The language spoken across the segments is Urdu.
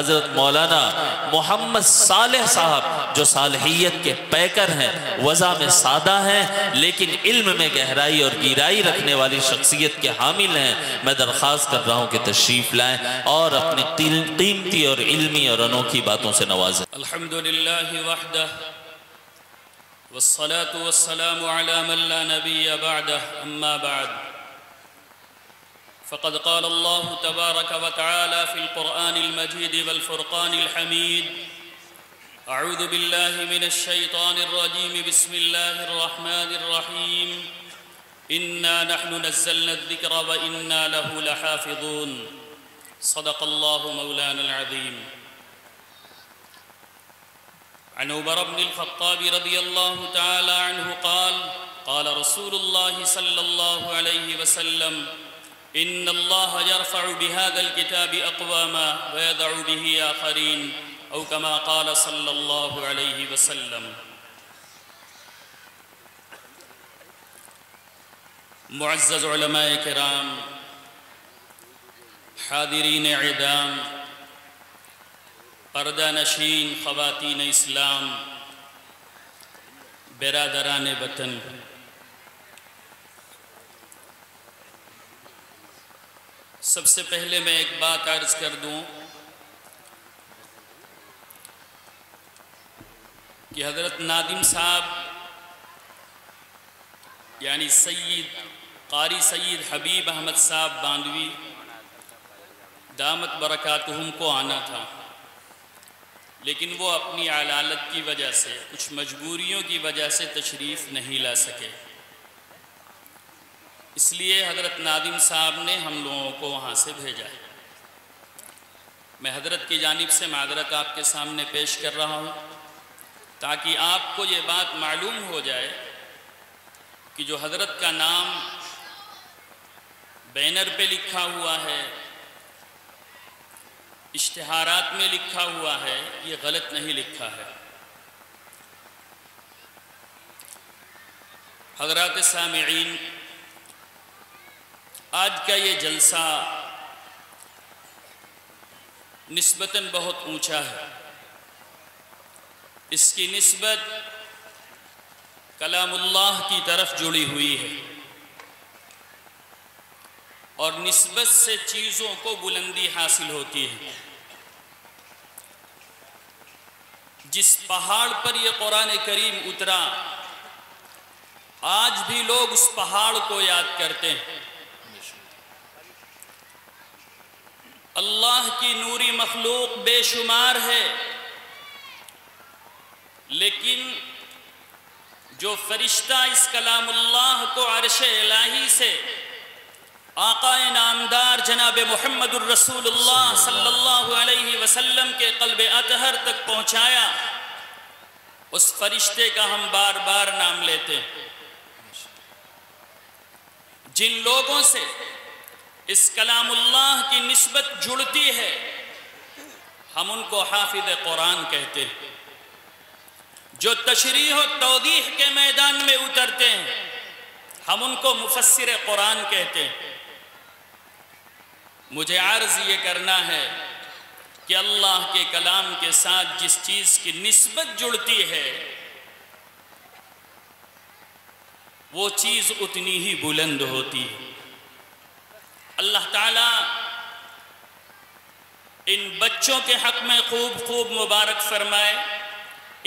حضرت مولانا محمد صالح صاحب جو صالحیت کے پیکر ہیں، وضع میں سادہ ہیں لیکن علم میں گہرائی اور گہرائی رکھنے والی شخصیت کے حامل ہیں، میں درخواست کر رہا ہوں کہ تشریف لائیں اور اپنی قیمتی اور علمی اور انوکھی باتوں سے نوازیں۔ الحمدللہ وحدہ والصلاة والسلام على من لا نبي بعده أما بعد فقد قال الله تبارك وتعالى في القرآن المجيد والفرقان الحميد أعوذ بالله من الشيطان الرجيم بسم الله الرحمن الرحيم إنا نحن نزلنا الذكر وإنا له لحافظون صدق الله مولانا العظيم عن عمر بن الخطاب رضي الله تعالى عنه قال قال رسول الله صلى الله عليه وسلم إن الله يرفع بهذا الكتاب أقواما ويدع به آخرين أو كما قال صلى الله عليه وسلم۔ معزز علماء کرام، حاضرین اعدام، پردہ نشین خواتین اسلام، برادران وطن، سب سے پہلے میں ایک بات عرض کر دوں کہ حضرت نادم صاحب یعنی قاری سید حبیب احمد صاحب باندوی دامت برکاتہم کو آنا تھا، لیکن وہ اپنی علالت کی وجہ سے، کچھ مجبوریوں کی وجہ سے تشریف نہیں لا سکے، اس لیے حضرت نادم صاحب نے ہم لوگوں کو وہاں سے بھیجا ہے۔ میں حضرت کی جانب سے معذرت آپ کے سامنے پیش کر رہا ہوں تاکہ آپ کو یہ بات معلوم ہو جائے کہ جو حضرت کا نام بینر پہ لکھا ہوا ہے، اشتہارات میں لکھا ہوا ہے، یہ غلط نہیں لکھا ہے۔ حضرات سامعین، آج کا یہ جلسہ نسبتاً بہت اونچا ہے، اس کی نسبت کلام اللہ کی طرف جڑی ہوئی ہے، اور نسبت سے چیزوں کو بلندی حاصل ہوتی ہے۔ جس پہاڑ پر یہ قرآن کریم اترا، آج بھی لوگ اس پہاڑ کو یاد کرتے ہیں۔ اللہ کی نوری مخلوق بے شمار ہے، لیکن جو فرشتہ اس کلام اللہ کو عرش الہی سے آقا نامدار جناب محمد الرسول اللہ صلی اللہ علیہ وسلم کے قلب اطہر تک پہنچایا، اس فرشتے کا ہم بار بار نام لیتے ہیں۔ جن لوگوں سے اس کلام اللہ کی نسبت جڑتی ہے، ہم ان کو حافظ قرآن کہتے ہیں۔ جو تشریح و توضیح کے میدان میں اترتے ہیں، ہم ان کو مفسر قرآن کہتے ہیں۔ مجھے عرض یہ کرنا ہے کہ اللہ کے کلام کے ساتھ جس چیز کی نسبت جڑتی ہے، وہ چیز اتنی ہی بلند ہوتی ہے۔ اللہ تعالیٰ ان بچوں کے حق میں خوب خوب مبارک فرمائے،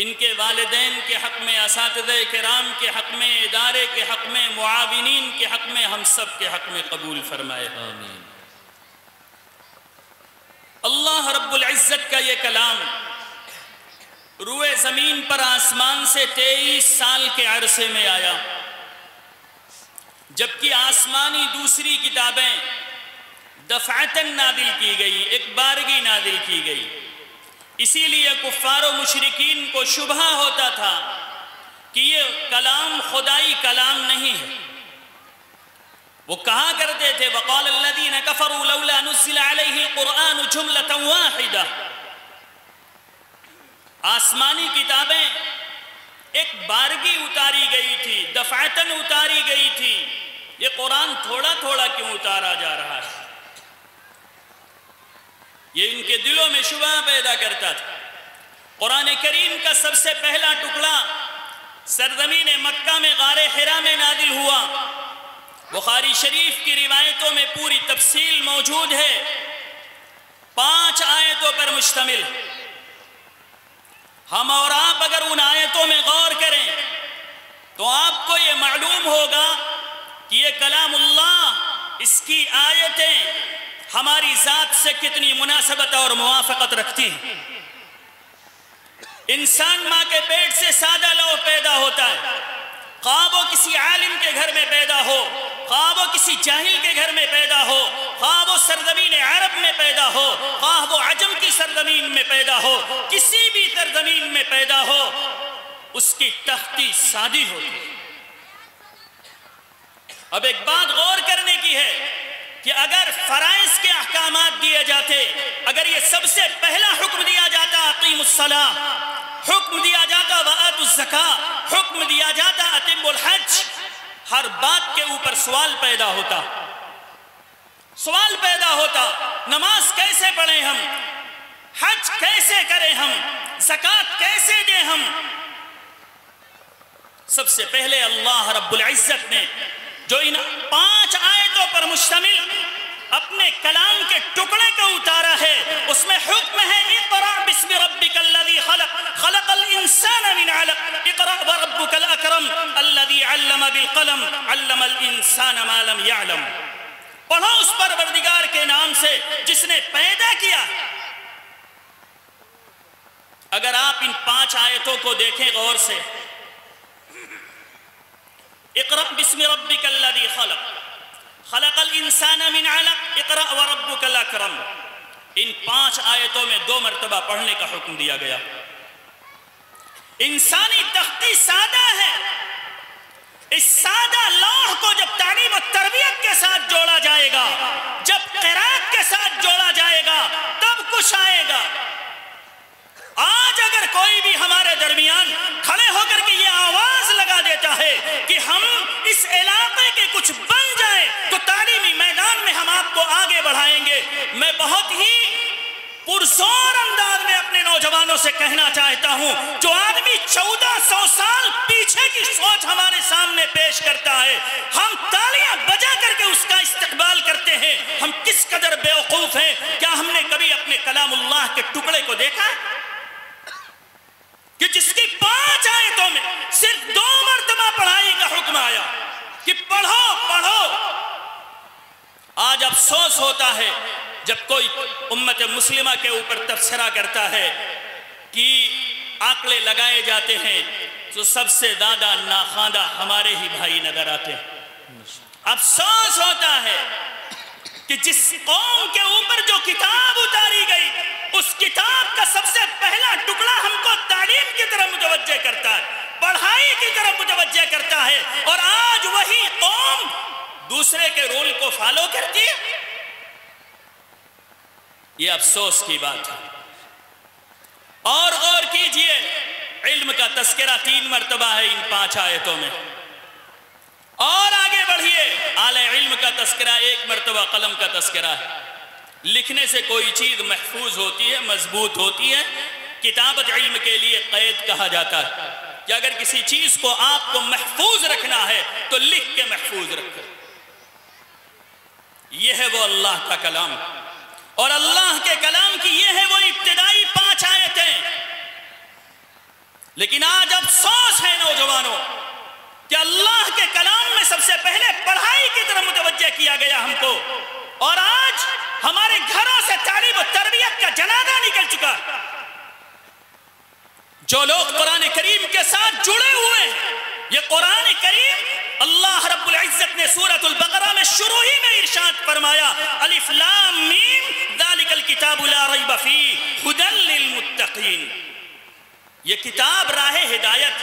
ان کے والدین کے حق میں، اساتذہ کرام کے حق میں، ادارے کے حق میں، معاونین کے حق میں، ہم سب کے حق میں قبول فرمائے۔ آمین۔ اللہ رب العزت کا یہ کلام روئے زمین پر آسمان سے 23 سال کے عرصے میں آیا، جبکہ آسمانی دوسری کتابیں دفعتاً نازل کی گئی، ایک بارگی نازل کی گئی۔ اسی لیے کفار و مشرکین کو شبہ ہوتا تھا کہ یہ کلام خدائی کلام نہیں ہے۔ وہ کہا کرتے تھے وَقَالَ الَّذِينَ كَفَرُوا لَوْلَا نُزِّلَ عَلَيْهِ الْقُرْآنُ جُمْلَةً وَاحِدَةً۔ آسمانی کتابیں ایک بارگی اتاری گئی تھی، دفعتاً اتاری گئی تھی، یہ قرآن تھوڑا تھوڑا کیوں اتارا جا رہا ہے؟ یہ ان کے دلوں میں شبہ پیدا کرتا تھا۔ قرآن کریم کا سب سے پہلا ٹکڑا سرزمین مکہ میں غار حرا میں نازل ہوا۔ بخاری شریف کی روایتوں میں پوری تفصیل موجود ہے، 5 آیتوں پر مشتمل۔ ہم اور آپ اگر ان آیتوں میں غور کریں تو آپ کو یہ معلوم ہوگا کہ یہ کلام اللہ، اس کی آیتیں ہماری ذات سے کتنی مناسبت اور موافقت رکھتی ہیں۔ انسان ماں کے پیٹ سے سادہ لوح پیدا ہوتا ہے، خواہ وہ کسی عالم کے گھر میں پیدا ہو، خواہ وہ کسی جاہل کے گھر میں پیدا ہو، خواہ وہ سرزمین عرب میں پیدا ہو، خواہ وہ عجم کی سرزمین میں پیدا ہو، کسی بھی سرزمین میں پیدا ہو، اس کی تختی سادی ہوتی ہے۔ اب ایک بات غور کرنے کی ہے کہ اگر فرائض کے احکامات دیے جاتے، اگر یہ سب سے پہلا حکم دیا جاتا اقیموا الصلاۃ، حکم دیا جاتا وآتوا الزکاۃ، حکم دیا جاتا اتموا الحج، ہر بات کے اوپر سوال پیدا ہوتا، نماز کیسے پڑھیں ہم، حج کیسے کریں ہم، زکاۃ کیسے دیں ہم۔ سب سے پہلے اللہ رب العزت نے جو ان 5 آیتوں پر مشتمل اپنے کلام کے ٹکڑے کو اتارا ہے، اس میں حکم ہے اقرأ بسم ربک الذی خلق، خلق الانسان من علق، اقرأ وربک الاکرم الذی علم بالقلم، علم الانسان ما لم يعلم۔ پڑھو اس پروردگار کے نام سے جس نے پیدا کیا۔ اگر آپ ان 5 آیتوں کو دیکھیں غور سے، اقرأ بسم ربک الذی خلق، خلق الانسان من علق، اقرأ وربک الاکرم، ان 5 آیتوں میں 2 مرتبہ پڑھنے کا حکم دیا گیا۔ انسانی تختی سادہ ہے، اس سادہ لوح کو جب تعلیم و تربیت کے ساتھ جوڑا جائے گا، جب قرات کے ساتھ جوڑا جائے گا، تب کچھ آئے گا۔ آج اگر کوئی بھی ہمارے درمیان کھڑے ہو کر کے یہ آواز لگا دیتا ہے کہ ہم اس علاقے کے کچھ بن جائیں تو تعلیمی میدان میں ہم آپ کو آگے بڑھائیں گے، میں بہت ہی پرزور انداز میں اپنے نوجوانوں سے کہنا چاہتا ہوں، جو آدمی 1400 سال پیچھے کی سوچ ہمارے سامنے پیش کرتا ہے، ہم تالیاں بجا کر کے اس کا استقبال کرتے ہیں، ہم کس قدر بیوقوف ہیں۔ کیا ہم نے کبھی اپنے کلام اللہ کے ٹکڑے کو دیکھا کہ جس کی 5 آیتوں میں صرف 2 مرتبہ پڑھائی کا حکم آیا کہ پڑھو۔ آج افسوس ہوتا ہے جب کوئی امت مسلمہ کے اوپر تبصرہ کرتا ہے کہ آنکڑے لگائے جاتے ہیں تو سب سے زیادہ ناخواندہ ہمارے ہی بھائی نظر آتے ہیں۔ افسوس ہوتا ہے کہ جس قوم کے اوپر جو کتاب اتاری گئی، اس کتاب کا سب سے پہلا ٹکڑا ہم کو تعلیم کی طرف متوجہ کرتا ہے، پڑھائی کی طرف متوجہ کرتا ہے، اور آج وہی قوم دوسرے کے رول کو فالو کرتی ہے۔ یہ افسوس کی بات ہے۔ اور غور کیجئے، علم کا تذکرہ 3 مرتبہ ہے ان 5 آیتوں میں، اور آگے بڑھیے، اعلی علم کا تذکرہ 1 مرتبہ، قلم کا تذکرہ ہے۔ لکھنے سے کوئی چیز محفوظ ہوتی ہے، مضبوط ہوتی ہے، کتابت علم کے لیے قید کہا جاتا ہے کہ اگر کسی چیز کو آپ کو محفوظ رکھنا ہے تو لکھ کے محفوظ رکھو۔ یہ ہے وہ اللہ کا کلام، اور اللہ کے کلام کی یہ ہے وہ ابتدائی 5 آیتیں۔ لیکن آج افسوس ہے نوجوانوں کہ اللہ کے کلام میں سب سے پہلے پڑھائی کی طرف متوجہ کیا گیا ہم کو، اور آج ہمارے گھروں سے تعلیم و تربیت کا جنازہ نکل چکا۔ جو لوگ قرآن کریم کے ساتھ جڑے ہوئے ہیں، یہ قرآن کریم اللہ رب العزت نے سورۃ البقرہ میں شروع ہی میں ارشاد فرمایا، الف لام میم ذالک الکتاب لا ریب فیہ ھدی للمتقین۔ یہ کتاب راہ ہدایت،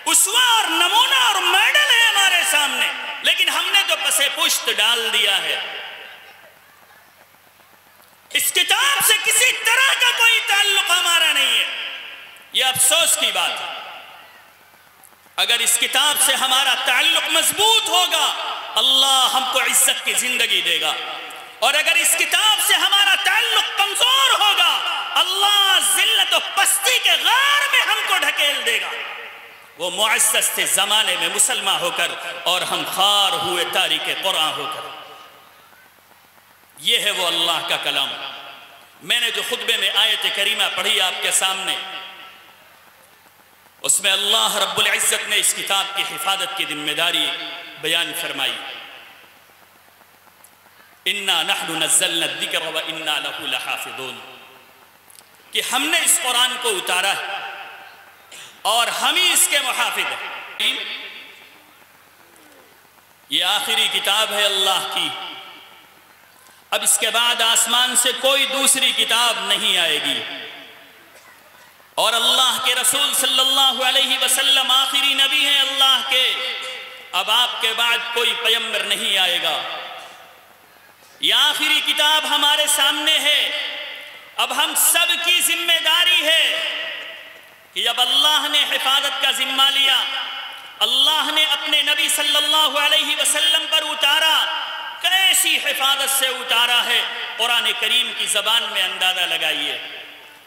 اسوہ اور نمونہ اور میڈل ہے ہمارے سامنے، لیکن ہم نے تو پسے پشت ڈال دیا ہے۔ اس کتاب سے کسی طرح کا کوئی تعلق ہمارا نہیں ہے۔ یہ افسوس کی بات ہے۔ اگر اس کتاب سے ہمارا تعلق مضبوط ہوگا، اللہ ہم کو عزت کی زندگی دے گا، اور اگر اس کتاب سے ہمارا تعلق کمزور ہوگا اللہ ذلت و پستی کے غار میں ہم کو ڈھکیل دے گا. وہ معزز تھے زمانے میں مسلمان ہو کر اور ہم خوار ہوئے تاریک قرآن ہو کر. یہ ہے وہ اللہ کا کلام. میں نے جو خطبے میں آیت کریمہ پڑھی آپ کے سامنے، اس میں اللہ رب العزت نے اس کتاب کی حفاظت کی ذمہ داری بیان فرمائی. اِنَّا نَحْنُ نَزَّلْنَا الذِّكْرَ وَإِنَّا لَهُ لَحَافِظُونَ، کہ ہم نے اس قرآن کو اتارا ہے اور ہم ہی اس کے محافظ ہیں. یہ آخری کتاب ہے اللہ کی. اب اس کے بعد آسمان سے کوئی دوسری کتاب نہیں آئے گی، اور اللہ کے رسول صلی اللہ علیہ وسلم آخری نبی ہیں اللہ کے. اب آپ کے بعد کوئی پیغمبر نہیں آئے گا. یہ آخری کتاب ہمارے سامنے ہے. اب ہم سب کی ذمہ داری ہے کہ جب اللہ نے حفاظت کا ذمہ لیا، اللہ نے اپنے نبی صلی اللہ علیہ وسلم پر اتارا، کیسی حفاظت سے اتارا ہے. قرآن کریم کی زبان میں اندازہ لگائیے.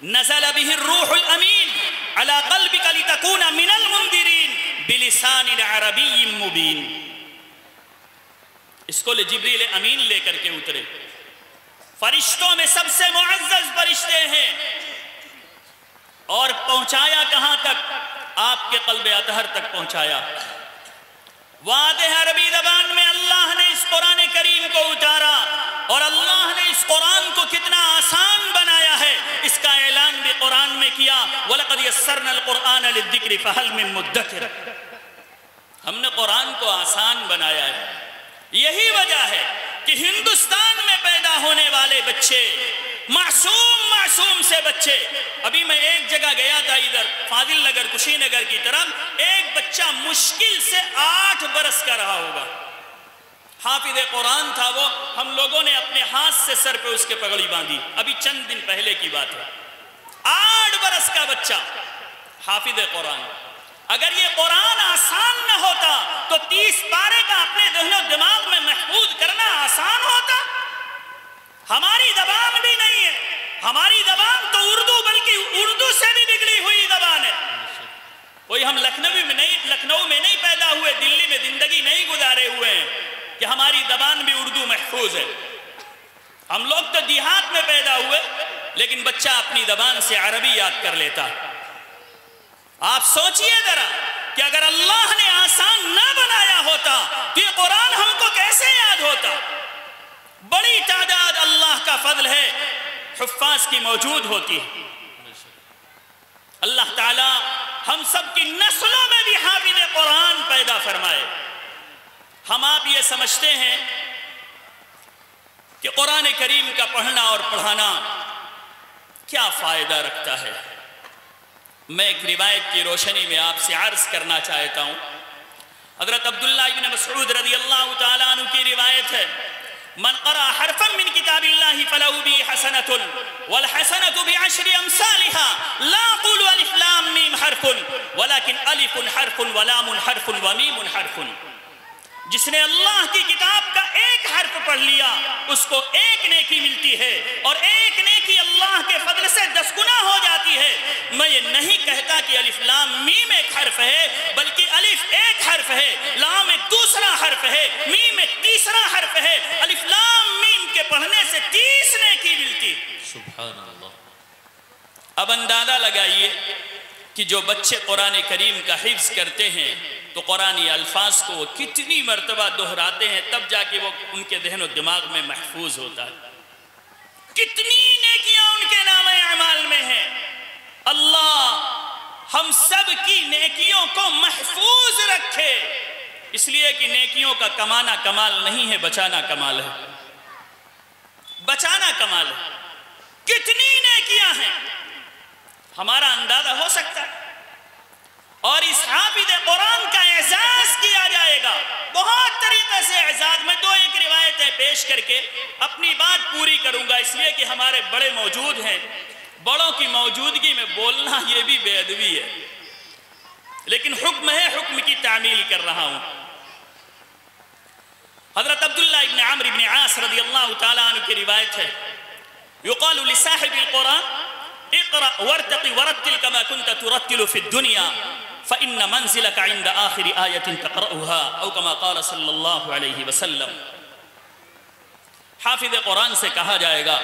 نزل به الروح الامین على قلبك لتكون من المنذرین بلسان عربی مبین. اس کو جبریل امین لے کر کے اترے. فرشتوں میں سب سے معزز فرشتے ہیں، اور پہنچایا کہاں تک؟ آپ کے قلب اطہر تک پہنچایا. واضح عربی زبان میں اللہ نے اس قرآن کریم کو اتارا، اور اللہ نے اس قرآن کو کتنا آسان بنایا ہے اس کا اعلان بھی قرآن میں کیا. وَلَقَدْ يَسَّرْنَا الْقُرْآنَ لِلذِّكْرِ فَهَلْ مِن مُدَّكِرٍ. ہم نے قرآن کو آسان بنایا ہے. یہی وجہ ہے کہ ہندوستان میں پیدا ہونے والے بچے، معصوم سے بچے، ابھی میں ایک جگہ گیا تھا ادھر فاضل نگر کشی نگر کی طرف، ایک بچہ مشکل سے 8 برس کا رہا ہوگا، حافظ قرآن تھا وہ. ہم لوگوں نے اپنے ہاتھ سے سر پہ اس کے پگڑی باندھی، ابھی چند دن پہلے کی بات ہے. 8 برس کا بچہ حافظ قرآن. اگر یہ قرآن آسان نہ ہوتا تو 30 پارے کا اپنے ذہن و دماغ میں محفوظ کرنا آسان ہوتا. ہماری زبان بھی نہیں ہے، ہماری زبان تو اردو، بلکہ اردو سے بھی بگڑی ہوئی زبان ہے. کوئی ہم لکھنؤ میں نہیں پیدا ہوئے، دلی میں زندگی نہیں گزارے ہوئے ہیں کہ ہماری زبان بھی اردو محفوظ ہے. ہم لوگ تو دیہات میں پیدا ہوئے، لیکن بچہ اپنی زبان سے عربی یاد کر لیتا. آپ سوچئے ذرا کہ اگر اللہ نے آسان نہ بنایا ہوتا تو یہ قرآن ہم کو کیسے یاد ہوتا. بڑی تعداد اللہ کا فضل ہے حفاظ کی موجود ہوتی ہے. اللہ تعالی ہم سب کی نسلوں میں بھی حافظ قرآن پیدا فرمائے. ہم آپ یہ سمجھتے ہیں کہ قرآن کریم کا پڑھنا اور پڑھانا کیا فائدہ رکھتا ہے. میں ایک روایت کی روشنی میں آپ سے عرض کرنا چاہتا ہوں. حضرت عبداللہ ابن مسعود رضی اللہ تعالیٰ عنہ کی روایت ہے، من قرأ حرفا من کتاب اللہ فلہ بی حسنۃ والحسنۃ بعشر امثالها لا اقول الف لام میم حرف ولكن الف حرف ولام حرف ومیم حرف. جس نے اللہ کی کتاب کا ایک حرف پڑھ لیا اس کو 1 نیکی ملتی ہے، اور 1 نیکی اللہ کے فضل سے 10 گنا ہو جاتی ہے. میں یہ نہیں کہتا کہ الف لام میم ایک حرف ہے، بلکہ الف ایک حرف ہے، لام ایک دوسرا حرف ہے، میم ایک تیسرا حرف ہے. الف لام میم کے پڑھنے سے 30 نیکی ملتی. سبحان اللہ. اب اندازہ لگائیے کہ جو بچے قرآن کریم کا حفظ کرتے ہیں تو قرآنی الفاظ کو وہ کتنی مرتبہ دہراتے ہیں، تب جا کے وہ ان کے ذہن و دماغ میں محفوظ ہوتا ہے. کتنی نیکیاں ان کے نام اعمال میں ہیں. اللہ ہم سب کی نیکیوں کو محفوظ رکھے، اس لیے کہ نیکیوں کا کمانا کمال نہیں ہے، بچانا کمال ہے. بچانا کمال ہے. کتنی نیکیاں ہیں ہمارا اندازہ ہو سکتا ہے. اور اس حافظ قرآن کا اعزاز کیا جائے گا بہت طریقے سے. اعزاز میں 2-1 روایتیں پیش کر کے اپنی بات پوری کروں گا، اس لیے کہ ہمارے بڑے موجود ہیں. بڑوں کی موجودگی میں بولنا یہ بھی بے ادبی ہے، لیکن حکم ہے، حکم کی تعمیل کر رہا ہوں. حضرت عبداللہ ابن عمرو ابن عاص رضی اللہ تعالیٰ عنہ کی روایت ہے، یقال لصاحب القرآن اقرأ وارتقی ورتل كما كنت ترتل في الدنيا فإن منزلك عند آخر آية تقرأها او كما قال صلی اللہ علیہ وسلم۔ حافظ قرآن سے کہا جائے گا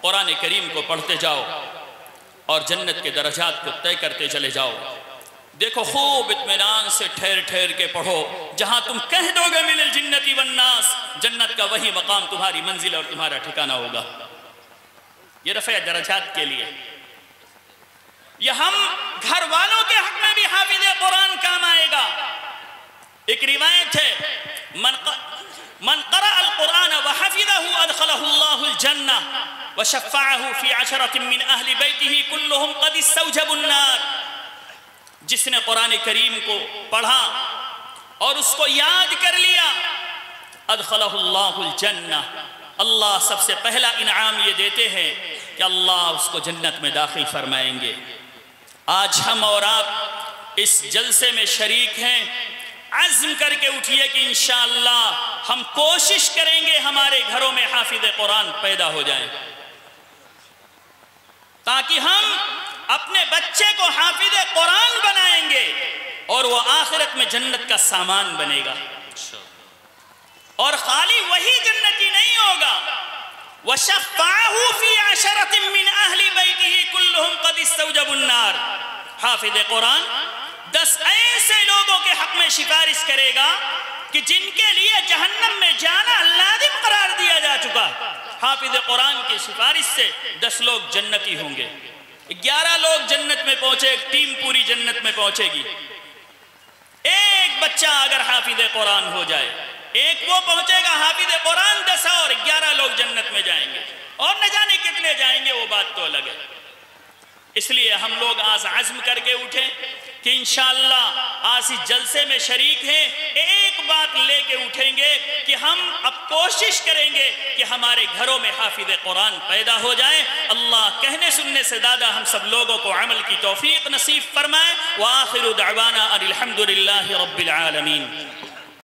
قرآن کریم کو پڑھتے جاؤ اور جنت کے درجات کو طے کرتے چلے جاؤ۔ دیکھو خوب اطمینان سے ٹھہر ٹھہر کے پڑھو، جہاں تم کہہ دو گے من الجنت والناس، جنت کا وہی مقام تمہاری منزل اور تمہارا ٹھکانہ ہوگا۔ یہ رفع درجات کے لیے۔ یہ ہم گھر والوں کے حق میں بھی حافظ قرآن کام آئے گا۔ ایک روایت ہے، من قرأ القرآن وحفظه ادخله الله الجنة وشفعه في 10 من اہل بیتہ كلهم قد استوجبوا النار۔ جس نے قرآن کریم کو پڑھا اور اس کو یاد کر لیا، ادخلہ اللہ الجنہ، اللہ سب سے پہلا انعام یہ دیتے ہیں کہ اللہ اس کو جنت میں داخل فرمائیں گے۔ آج ہم اور آپ اس جلسے میں شریک ہیں، عزم کر کے اٹھئے کہ انشاءاللہ ہم کوشش کریں گے ہمارے گھروں میں حافظ قرآن پیدا ہو جائیں، تاکہ ہم اپنے بچے کو حافظ قرآن بنائیں گے اور وہ آخرت میں جنت کا سامان بنے گا۔ اور خالی وہی جنتی نہیں ہوگا، وَشَفَّعَهُ فِي 10 مِّنْ أَهْلِ بَيْتِهِ كُلُّهُمْ قَدْ اسْتَوْجَبُوا النَّارِ۔ حافظ قرآن 10 ایسے لوگوں کے حق میں سفارش کرے گا کہ جن کے لیے جہنم میں جانا لازم قرار دیا جا چکا۔ حافظ قرآن کی سفارش سے 10 لوگ جنتی ہوں گے، 11 لوگ جنت میں پہنچے، ایک ٹیم پوری جنت میں پہنچے گی۔ ایک بچہ اگر حافظ قرآن ہو جائے، ایک وہ پہنچے گا حافظ قرآن 10 اور 11 لوگ جنت میں جائیں گے، اور نہ جانے کتنے جائیں گے وہ بات تو الگ ہے۔ اس لیے ہم لوگ آج عزم کر کے اٹھیں کہ انشاءاللہ آج اس جلسے میں شریک ہیں، ایک بات لے کے اٹھیں گے کہ ہم اب کوشش کریں گے کہ ہمارے گھروں میں حافظ قرآن پیدا ہو جائے۔ اللہ کہنے سننے سے زیادہ ہم سب لوگوں کو عمل کی توفیق نصیب فرمائے۔ وآخر دعوانا ان الحمد للہ رب العالمین۔